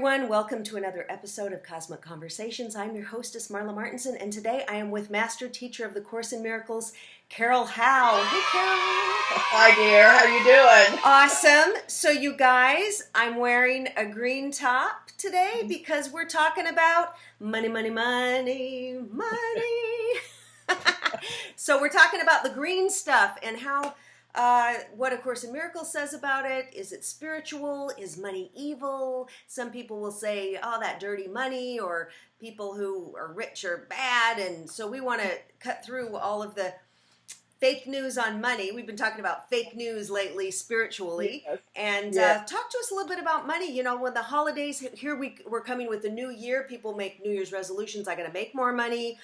everyone. Welcome to another episode of Cosmic Conversations. I'm your hostess, Marla Martenson, and today I am with Master Teacher of the Course in Miracles, Carol Howe. Hey, Carol. Hi, dear. How you doing? Awesome. So, you guys, I'm wearing a green top today because we're talking about money, money, money, money. So, we're talking about the green stuff and how what A Course in Miracles says about it. Is it spiritual? Is money evil? Some people will say, oh, that dirty money, or people who are rich are bad. And so we want to cut through all of the fake news on money. We've been talking about fake news lately, spiritually. Yes. And Yes. talk to us a little bit about money. You know, when the holidays, here we're coming with the new year. People make New Year's resolutions. I got to make more money,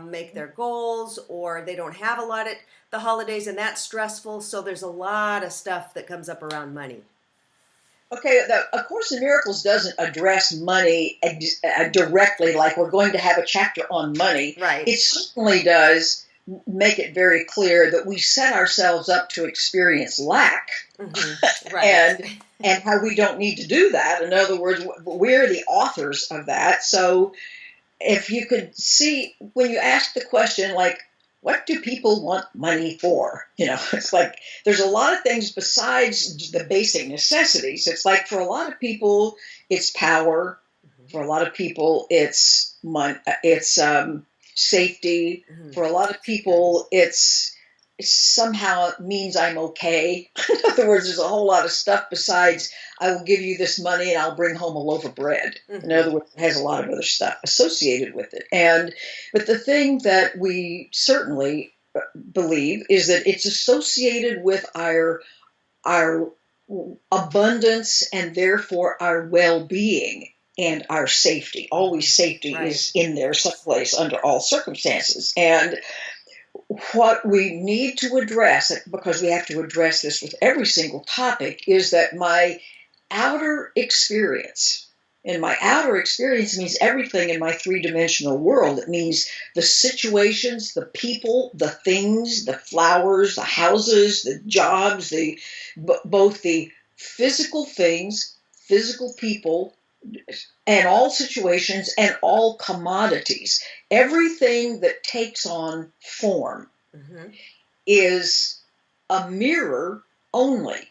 make their goals, or they don't have a lot at the holidays, and that's stressful. So there's a lot of stuff that comes up around money. Okay, A Course in Miracles doesn't address money directly, like we're going to have a chapter on money. Right. It certainly does make it very clear that we set ourselves up to experience lack, Right. and how we don't need to do that. In other words, we're the authors of that. So if you could see, when you ask the question, like, what do people want money for? You know, it's like there's a lot of things besides the basic necessities. It's like for a lot of people, it's power. For a lot of people, it's money. It's safety. For a lot of people, it's somehow means I'm okay. In other words, there's a whole lot of stuff besides I will give you this money and I'll bring home a loaf of bread. In other words, it has a lot of other stuff associated with it. But the thing that we certainly believe is that it's associated with our abundance and therefore our well-being and our safety. Always safety is in there someplace under all circumstances. And what we need to address, because we have to address this with every single topic, is that my outer experience, and my outer experience means everything in my three-dimensional world. It means the situations, the people, the things, the flowers, the houses, the jobs, both the physical things, physical people, and all situations and all commodities. Everything that takes on form is a mirror only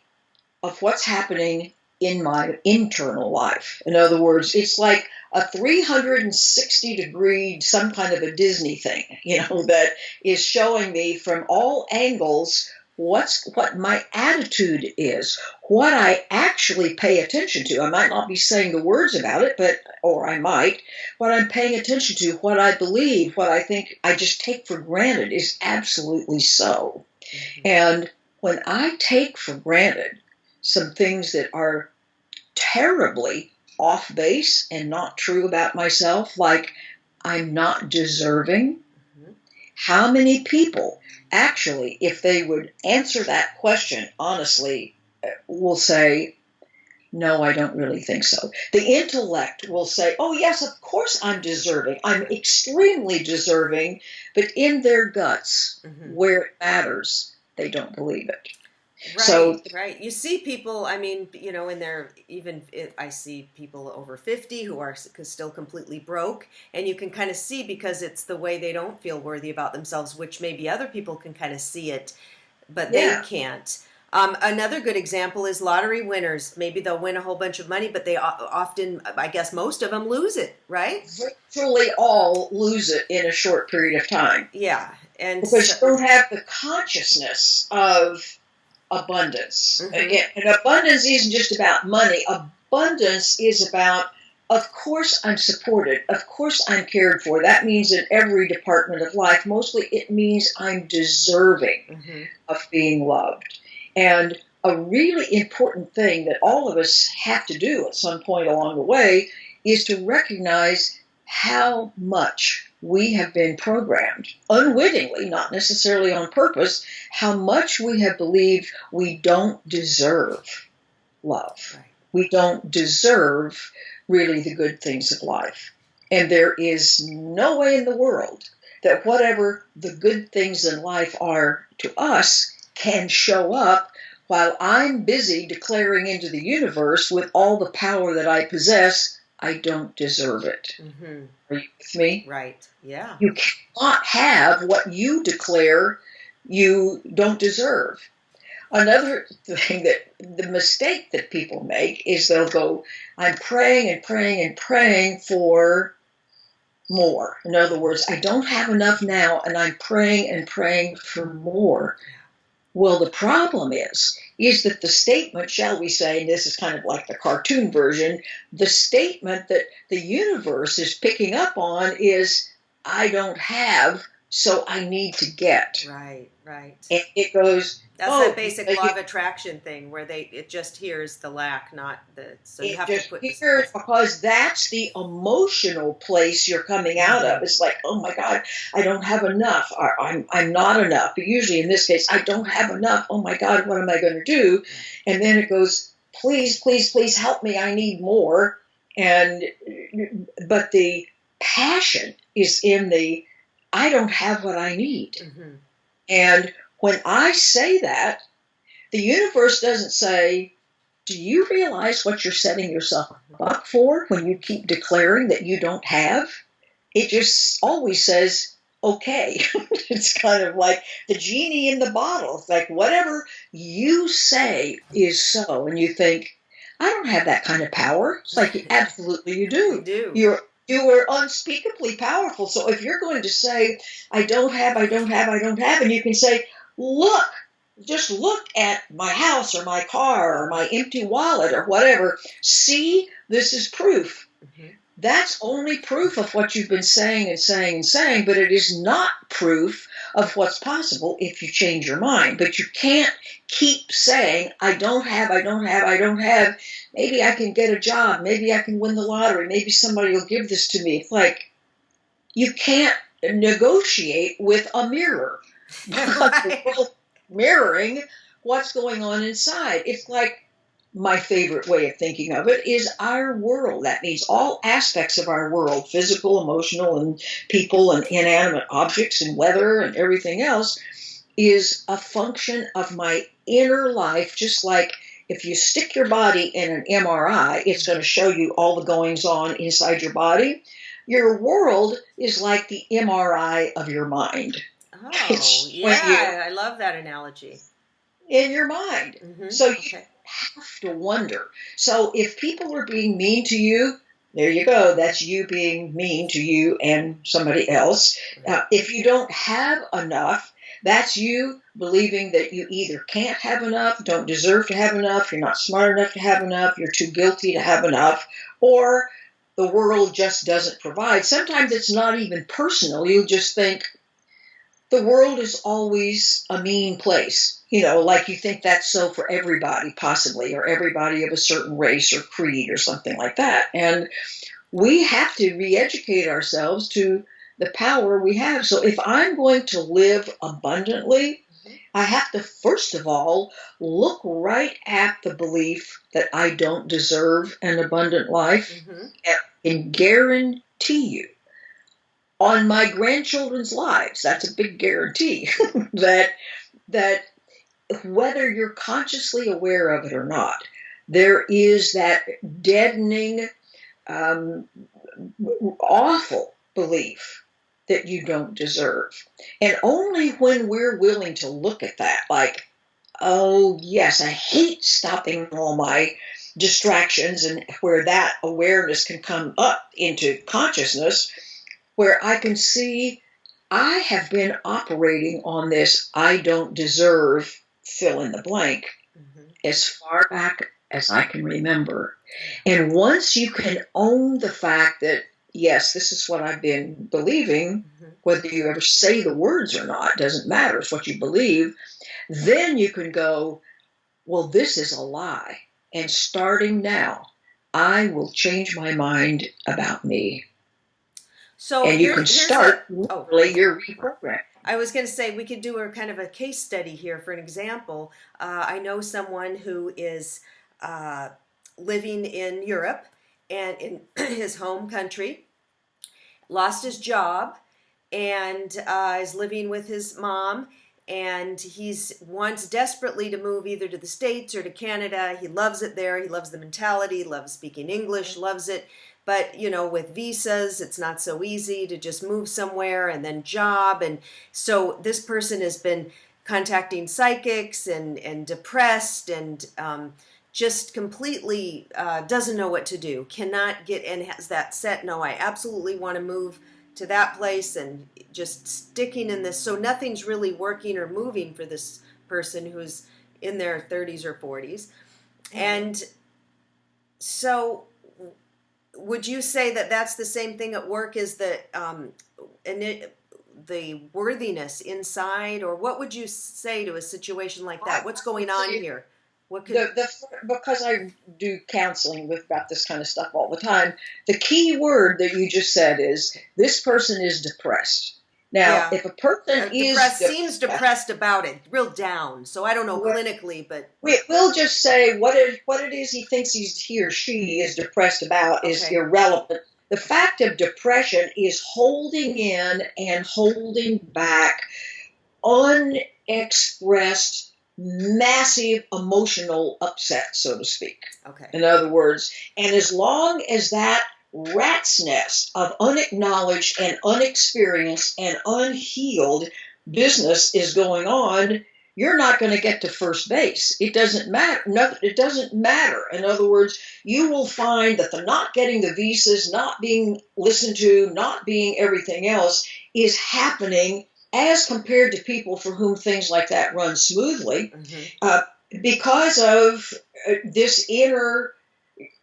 of what's happening in my internal life. In other words, it's like a 360-degree, some kind of a Disney thing, that is showing me from all angles what my attitude is, what I actually pay attention to. I might not be saying the words about it, or I might. What I'm paying attention to, what I believe, what I think I just take for granted is absolutely so. And when I take for granted some things that are terribly off base and not true about myself, like I'm not deserving, how many people actually, if they would answer that question honestly, will say, no, I don't really think so. The intellect will say, oh, yes, of course I'm deserving. I'm extremely deserving. But in their guts, where it matters, they don't believe it. Right. You see people, I see people over 50 who are still completely broke, and you can kind of see, because it's the way they don't feel worthy about themselves, which maybe other people can kind of see it, but they can't. Another good example is lottery winners. Maybe they'll win a whole bunch of money, but they often, I guess most of them lose it, right? Virtually all lose it in a short period of time. Yeah. And because you don't have the consciousness of abundance. And abundance isn't just about money. Abundance is about, of course I'm supported. Of course I'm cared for. That means in every department of life. Mostly it means I'm deserving of being loved. And a really important thing that all of us have to do at some point along the way is to recognize how much we have been programmed, unwittingly, not necessarily on purpose, how much we have believed we don't deserve love. Right. We don't deserve really the good things of life. And there is no way in the world that whatever the good things in life are to us can show up while I'm busy declaring into the universe with all the power that I possess, I don't deserve it. Mm-hmm. Are you with me? Right. Yeah. You cannot have what you declare you don't deserve. Another thing that the mistake that people make is they'll go, I'm praying and praying and praying for more. In other words, I don't have enough now, and I'm praying and praying for more. Well, the problem is that the statement, shall we say, and this is kind of like the cartoon version, the statement that the universe is picking up on is, I don't have, so I need to get. Right, right. And it goes, that's that basic law of attraction thing where it just hears the lack, not the, so you have to put this. Because that's the emotional place you're coming out of. It's like, oh my God, I don't have enough. Or, I'm not enough. But usually in this case, I don't have enough. Oh my God, what am I going to do? And then it goes, please, please, please help me. I need more. But the passion is in the, I don't have what I need. Mm-hmm. And when I say that, the universe doesn't say, do you realize what you're setting yourself up for when you keep declaring that you don't have? It just always says, okay. It's kind of like the genie in the bottle. It's like whatever you say is so. And you think, I don't have that kind of power. It's like, absolutely you do. You do. You are unspeakably powerful. So if you're going to say, I don't have, and you can say, look, just look at my house or my car or my empty wallet or whatever. See, this is proof. Mm-hmm. That's only proof of what you've been saying and saying and saying, but it is not proof of what's possible if you change your mind. But you can't keep saying, I don't have. Maybe I can get a job. Maybe I can win the lottery. Maybe somebody will give this to me. It's like, you can't negotiate with a mirror. Mirroring what's going on inside. It's like, my favorite way of thinking of it is our world. That means all aspects of our world, physical, emotional, and people and inanimate objects and weather and everything else, is a function of my inner life. Just like if you stick your body in an MRI, it's going to show you all the goings on inside your body. Your world is like the MRI of your mind. Oh, yeah, I love that analogy. In your mind. Mm-hmm. So you have to wonder. So if people are being mean to you, there you go. That's you being mean to you and somebody else. If you don't have enough, that's you believing that you either can't have enough, don't deserve to have enough, you're not smart enough to have enough, you're too guilty to have enough, or the world just doesn't provide. Sometimes it's not even personal. You just think, the world is always a mean place, like you think that's so for everybody, possibly, or everybody of a certain race or creed or something like that. And we have to re-educate ourselves to the power we have. So if I'm going to live abundantly, I have to, first of all, look right at the belief that I don't deserve an abundant life, and guarantee you, on my grandchildren's lives, that's a big guarantee, that whether you're consciously aware of it or not, there is that deadening, awful belief that you don't deserve. And only when we're willing to look at that, like, oh yes, I hate stopping all my distractions, and where that awareness can come up into consciousness, where I can see I have been operating on this I don't deserve, fill in the blank, as far back as I can remember. And once you can own the fact that, yes, this is what I've been believing, whether you ever say the words or not, doesn't matter, it's what you believe, then you can go, well, this is a lie. And starting now, I will change my mind about me. So and you can start your reprogram. I was going to say we could do a kind of a case study here for an example. I know someone who is living in Europe and in his home country, lost his job, and is living with his mom. And wants desperately to move either to the States or to Canada. He loves it there. He loves the mentality, loves speaking English, loves it. But, with visas, it's not so easy to just move somewhere and then job. And so this person has been contacting psychics and depressed and just completely doesn't know what to do, cannot get, and has that set, no, I absolutely want to move to that place, and just sticking in this. So nothing's really working or moving for this person who's in their 30s or 40s. And so would you say that that's the same thing at work, is that the worthiness inside, or what would you say to a situation like that? What's going on here? What could... because I do counseling about this kind of stuff all the time, the key word that you just said is, this person is depressed. Now, if a person is depressed, seems depressed about it, real down. So I don't know clinically, but we'll just say what it is he thinks he or she is depressed about is irrelevant. The fact of depression is holding in and holding back unexpressed, massive emotional upset, so to speak. Okay. In other words, and as long as that rat's nest of unacknowledged and unexperienced and unhealed business is going on, you're not going to get to first base. It doesn't matter. No, it doesn't matter. In other words, you will find that the not getting the visas, not being listened to, not being everything else is happening as compared to people for whom things like that run smoothly, because of this inner.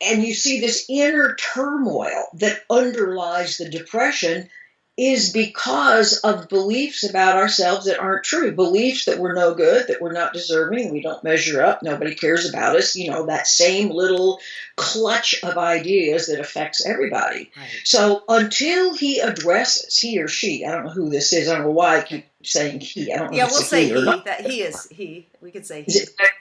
And you see this inner turmoil that underlies the depression is because of beliefs about ourselves that aren't true. Beliefs that we're no good, that we're not deserving, we don't measure up, nobody cares about us. That same little clutch of ideas that affects everybody. Right. So until he addresses, he or she, I don't know who this is, I don't know why I keep saying he. I don't know if we'll it's say he or not. That he is he. We could say he.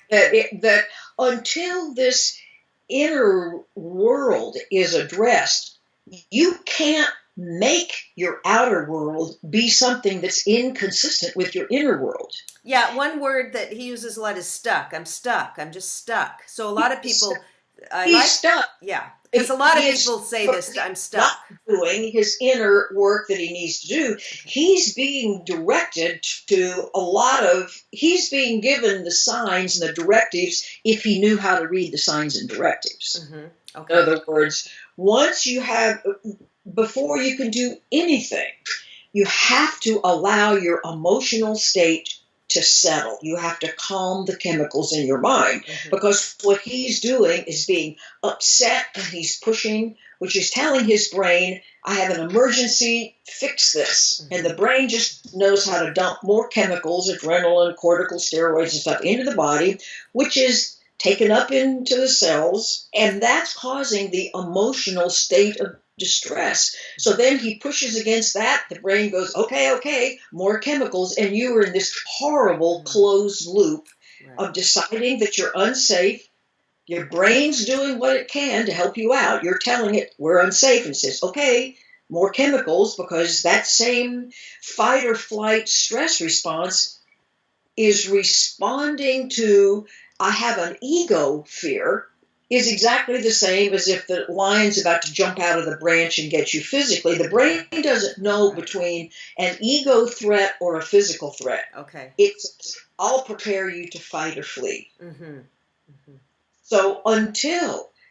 That until this inner world is addressed, you can't make your outer world be something that's inconsistent with your inner world. Yeah, one word that he uses a lot is stuck. I'm stuck. I'm just stuck. So a lot of people... stuck. Yeah, because a lot of people say this, I'm stuck. Not doing his inner work that he needs to do. He's being directed to he's being given the signs and the directives if he knew how to read the signs and directives. Okay. In other words, before you can do anything, you have to allow your emotional state to settle. You have to calm the chemicals in your mind, because what he's doing is being upset, and he's pushing, which is telling his brain, I have an emergency, fix this. And the brain just knows how to dump more chemicals, adrenaline, cortical steroids and stuff into the body, which is taken up into the cells, and that's causing the emotional state of distress. So then he pushes against that. The brain goes, okay, more chemicals, and you are in this horrible closed loop of deciding that you're unsafe. Your brain's doing what it can to help you out. You're telling it we're unsafe, and it says, okay, more chemicals, because that same fight or flight stress response is responding to, I have an ego fear, is exactly the same as if the lion's about to jump out of the branch and get you physically. The brain doesn't know between an ego threat or a physical threat. Okay. I'll prepare you to fight or flee. So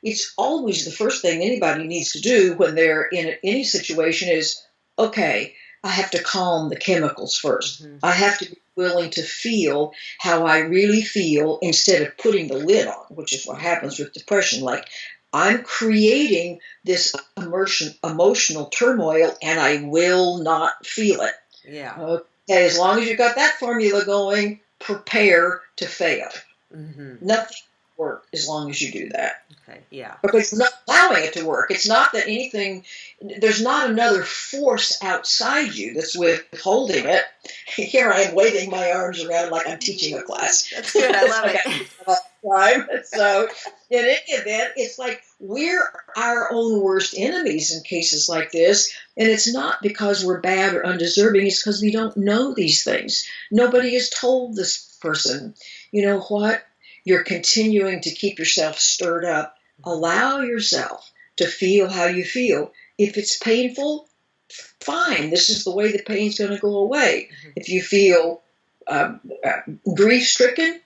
it's always the first thing anybody needs to do when they're in any situation is, okay, I have to calm the chemicals first. I have to be willing to feel how I really feel instead of putting the lid on, which is what happens with depression. Like, I'm creating this emotional turmoil, and I will not feel it. Yeah. Okay, as long as you've got that formula going, prepare to fail. Nothing will work as long as you do that. Okay, yeah. Because you're not allowing it to work. It's not that there's not another force outside you that's withholding it. Here I am waving my arms around like I'm teaching a class. That's good. I love it. So in any event, it's like we're our own worst enemies in cases like this. And it's not because we're bad or undeserving. It's because we don't know these things. Nobody has told this person, you know what? You're continuing to keep yourself stirred up. Allow yourself to feel how you feel. If it's painful, fine. This is the way the pain's going to go away. Mm-hmm. If you feel grief-stricken,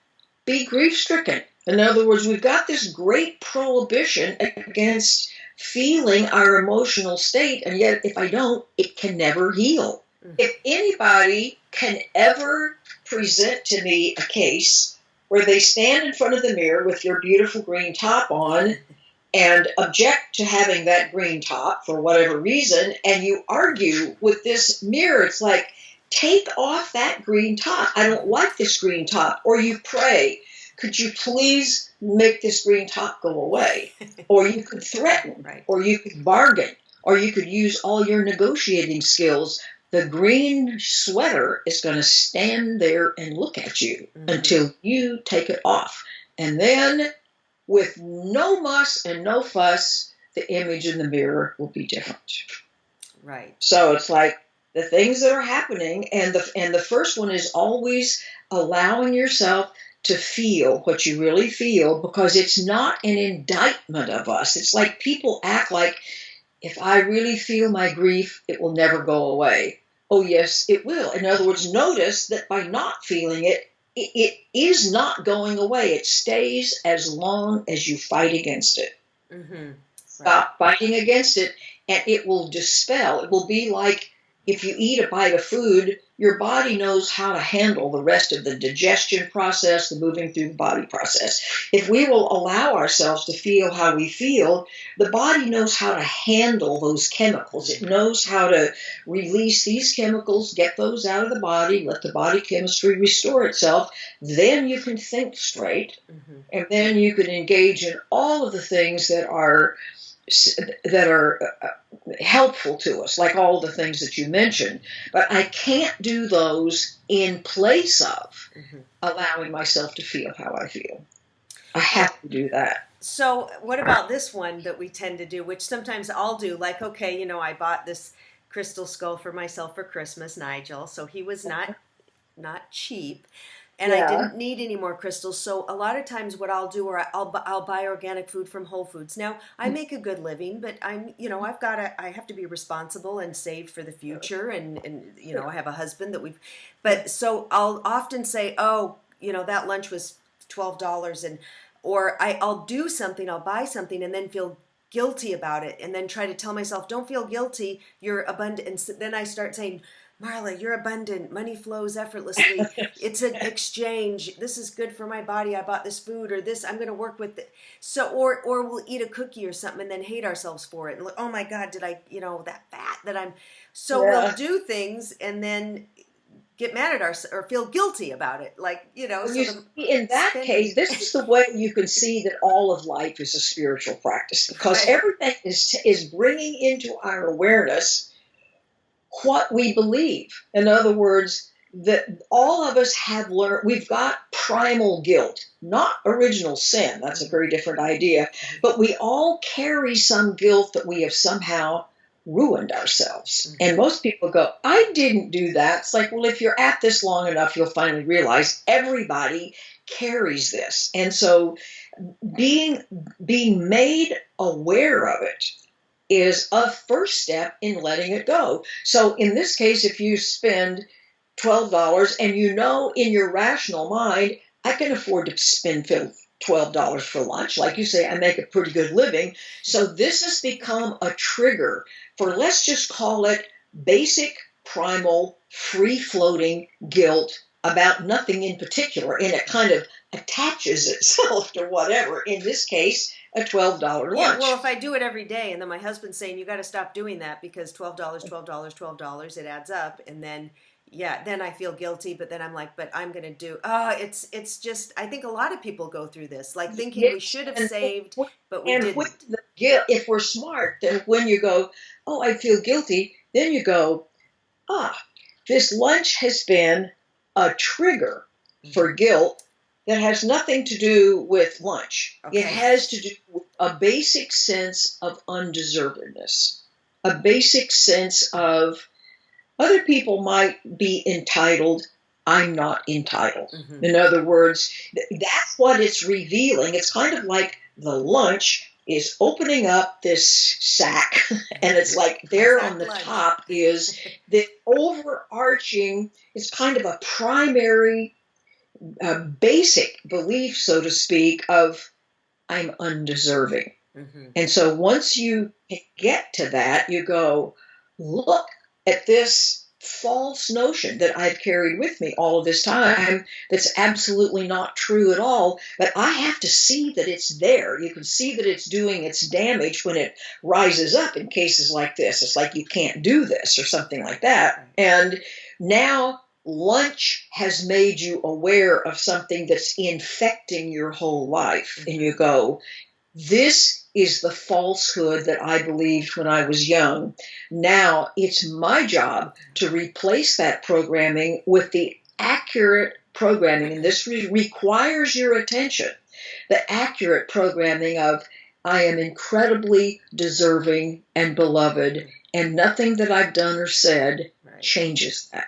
be grief-stricken. In other words, we've got this great prohibition against feeling our emotional state, and yet if I don't, it can never heal. Mm-hmm. If anybody can ever present to me a case where they stand in front of the mirror with your beautiful green top on and object to having that green top for whatever reason, and you argue with this mirror, it's like, take off that green top. I don't like this green top. Or you pray, could you please make this green top go away? Or you could threaten, right. Or you could bargain, or you could use all your negotiating skills. The green sweater is going to stand there and look at you until you take it off. And then, with no muss and no fuss, the image in the mirror will be different. Right. So it's like the things that are happening, and the first one is always allowing yourself to feel what you really feel, because it's not an indictment of us. It's like people act like, if I really feel my grief, it will never go away. Oh, yes, it will. In other words, notice that by not feeling it, it is not going away. It stays as long as you fight against it. Mm-hmm. Right. Stop fighting against it, and it will dispel. It will be like if you eat a bite of food, your body knows how to handle the rest of the digestion process, the moving through the body process. If we will allow ourselves to feel how we feel, the body knows how to handle those chemicals. It knows how to release these chemicals, get those out of the body, let the body chemistry restore itself. Then you can think straight, and then you can engage in all of the things that are helpful to us, like all the things that you mentioned. But I can't do those in place of allowing myself to feel how I feel. I have to do that. So what about this one that we tend to do, which sometimes I'll do, like, okay, I bought this crystal skull for myself for Christmas, Nigel, so he was not cheap. And I didn't need any more crystals, so a lot of times what I'll do, or I'll buy organic food from Whole Foods. Now, I make a good living, but I have to be responsible and save for the future, and I have a husband but so I'll often say, oh, that lunch was $12, or I'll do something, I'll buy something, and then feel guilty about it, and then try to tell myself, don't feel guilty, you're abundant, and then I start saying, Marla, you're abundant. Money flows effortlessly. It's an exchange. This is good for my body. I bought this food, or this, I'm going to work with it. So, or we'll eat a cookie or something and then hate ourselves for it. And look, oh my God, did I, that fat that I'm, so we'll do things and then get mad at ourselves or feel guilty about it. Like, in that case, this is the way you can see that all of life is a spiritual practice, because everything is bringing into our awareness what we believe. In other words, that all of us have learned, we've got primal guilt, not original sin. That's a very different idea. But we all carry some guilt that we have somehow ruined ourselves. And most people go, I didn't do that. It's like, well, if you're at this long enough, you'll finally realize everybody carries this. And so being made aware of it is a first step in letting it go. So in this case, if you spend $12 and in your rational mind, I can afford to spend $12 for lunch. Like you say, I make a pretty good living. So this has become a trigger for, let's just call it basic, primal, free-floating guilt about nothing in particular. And it kind of attaches itself to whatever. In this case, a $12 lunch. Yeah, well, if I do it every day, and then my husband's saying, you got to stop doing that because $12, it adds up. And then, then I feel guilty, but then I'm like, but I'm going to do, it's just, I think a lot of people go through this, like thinking we should have saved, but we didn't. With the guilt, if we're smart, then when you go, oh, I feel guilty, then you go, this lunch has been a trigger for guilt that has nothing to do with lunch. Okay. It has to do with a basic sense of undeservedness, a basic sense of other people might be entitled, I'm not entitled. In other words, that's what it's revealing. It's kind of like the lunch is opening up this sack, and it's like there on the top is the overarching, it's kind of a primary, basic belief, so to speak, of I'm undeserving. And so once you get to that, you go, look at this false notion that I've carried with me all of this time that's absolutely not true at all, but I have to see that it's there. You can see that it's doing its damage when it rises up in cases like this. It's like you can't do this or something like that. And now lunch has made you aware of something that's infecting your whole life. And you go, this is the falsehood that I believed when I was young. Now it's my job to replace that programming with the accurate programming. And this requires your attention. The accurate programming of I am incredibly deserving and beloved, and nothing that I've done or said changes that.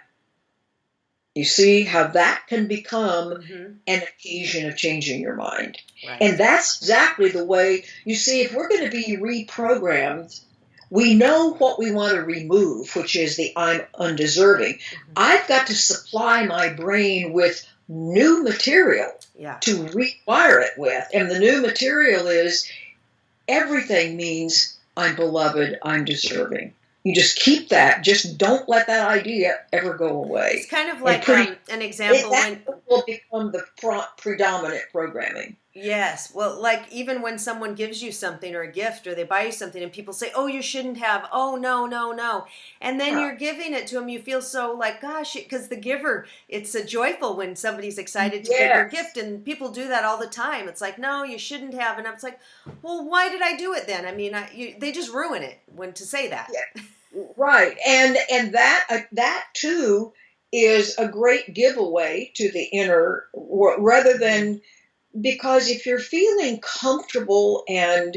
You see how that can become an occasion of changing your mind. Right. And that's exactly the way, you see, if we're going to be reprogrammed, we know what we want to remove, which is the I'm undeserving. I've got to supply my brain with new material to rewire it with. And the new material is everything means I'm beloved, I'm deserving. You just keep that. Just don't let that idea ever go away. It's kind of like an example that will become the predominant programming. Yes. Well, like even when someone gives you something or a gift or they buy you something and people say, oh, you shouldn't have. Oh, no, no, no. And then you're giving it to them. You feel so like, gosh, because the giver, it's joyful when somebody's excited to get your gift. And people do that all the time. It's like, no, you shouldn't have. And it's like, well, why did I do it then? I mean, they just ruin it when to say that. Yeah. Right. And that too is a great giveaway to the inner, rather than, because if you're feeling comfortable and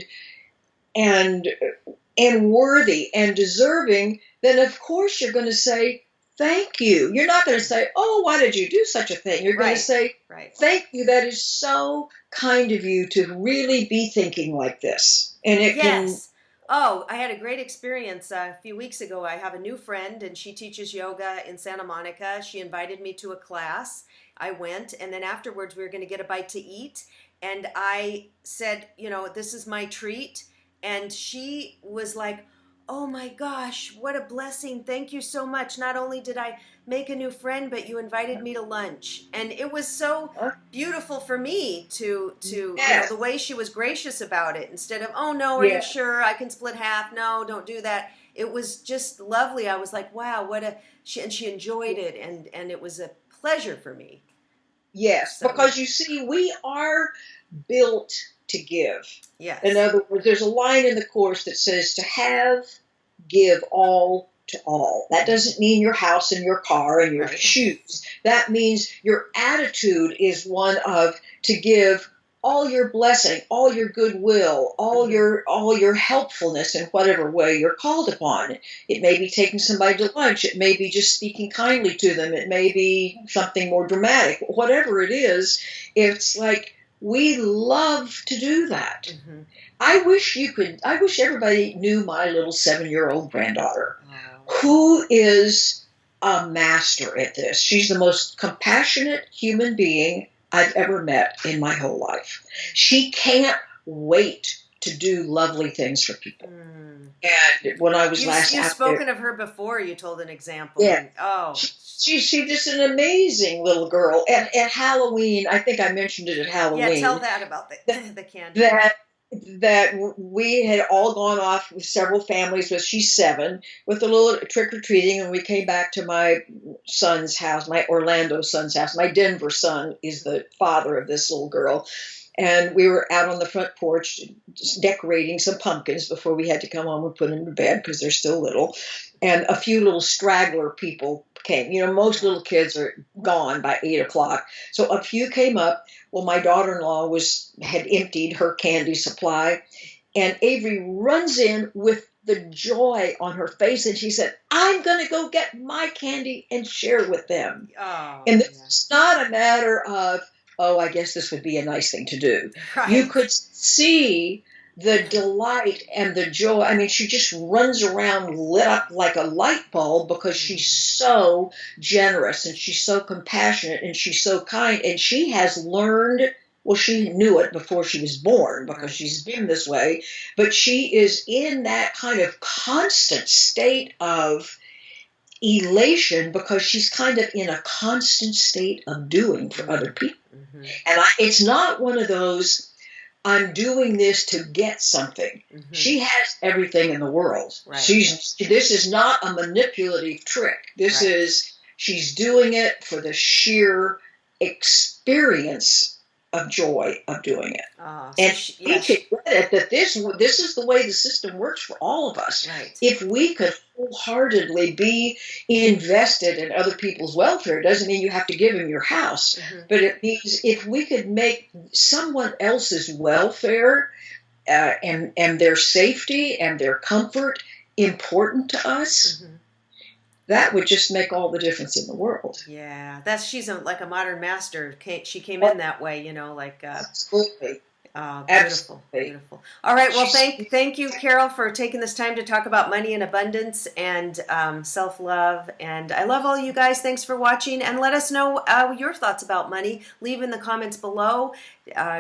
worthy and deserving, then of course you're going to say thank you. You're not going to say, oh, why did you do such a thing? You're going to say thank you. That is so kind of you to really be thinking like this. And it can. Oh, I had a great experience a few weeks ago. I have a new friend, and she teaches yoga in Santa Monica. She invited me to a class. I went, and then afterwards we were going to get a bite to eat. And I said, this is my treat. And she was like, oh my gosh, what a blessing. Thank you so much. Not only did I make a new friend, but you invited me to lunch. And it was so beautiful for me to the way she was gracious about it. Instead of, oh no, are you sure I can split half? No, don't do that. It was just lovely. I was like, wow, she enjoyed it. And it was a pleasure for me. Yes, because you see, we are built to give. Yes. In other words, there's a line in the Course that says to have, give all to all. That doesn't mean your house and your car and your shoes. That means your attitude is one of to give all your blessing, all your goodwill, all your helpfulness in whatever way you're called upon. It may be taking somebody to lunch. It may be just speaking kindly to them. It may be something more dramatic. Whatever it is, it's like we love to do that. I wish everybody knew my little 7-year-old granddaughter, who is a master at this. She's the most compassionate human being I've ever met in my whole life. She can't wait to do lovely things for people. And when I was last you've out spoken there, of her before. You told an example. Yeah. Oh. She's just an amazing little girl. And at Halloween, I think I mentioned it at Halloween. Yeah, tell that about the candy. That we had all gone off with several families, but she's 7, with a little trick-or-treating, and we came back to my son's house, my Orlando son's house. My Denver son is the father of this little girl. And we were out on the front porch just decorating some pumpkins before we had to come home and put them to bed because they're still little. And a few little straggler people came. Most little kids are gone by 8 o'clock. So a few came up. Well, my daughter-in-law had emptied her candy supply. And Avery runs in with the joy on her face. And she said, I'm going to go get my candy and share with them. Oh, and it's not a matter of, oh, I guess this would be a nice thing to do. Right. You could see the delight and the joy. I mean, she just runs around lit up like a light bulb because she's so generous and she's so compassionate and she's so kind. And she has learned, well, she knew it before she was born because she's been this way, but she is in that kind of constant state of elation because she's kind of in a constant state of doing for other people. Mm-hmm. And it's not one of those, I'm doing this to get something. Mm-hmm. She has everything in the world. Right. This is not a manipulative trick. This Right. is, she's doing it for the sheer experience of joy of doing it. And we can get it that this is the way the system works for all of us. Right. If we could wholeheartedly be invested in other people's welfare, it doesn't mean you have to give them your house, but it means if we could make someone else's welfare and their safety and their comfort important to us, that would just make all the difference in the world. Yeah, she's like a modern master. She came in that way, like absolutely. Beautiful, Absolutely. beautiful. All right, well, thank you, Carol, for taking this time to talk about money and abundance and self-love. And I love all you guys. Thanks for watching, and let us know your thoughts about money. Leave in the comments below.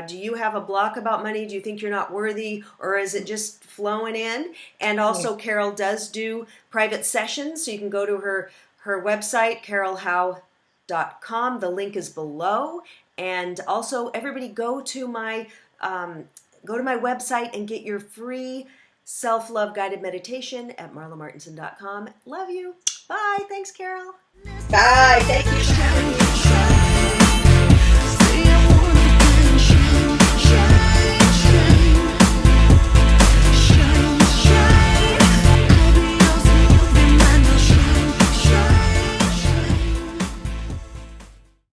Do you have a block about money? Do you think you're not worthy, or is it just flowing in? And also, Carol does do private sessions, so you can go to her website, carolhowe.com. The link is below. And also, everybody go to my website and get your free self-love guided meditation at marlamartenson.com. Love you. Bye. Thanks, Carol. Bye. Thank you.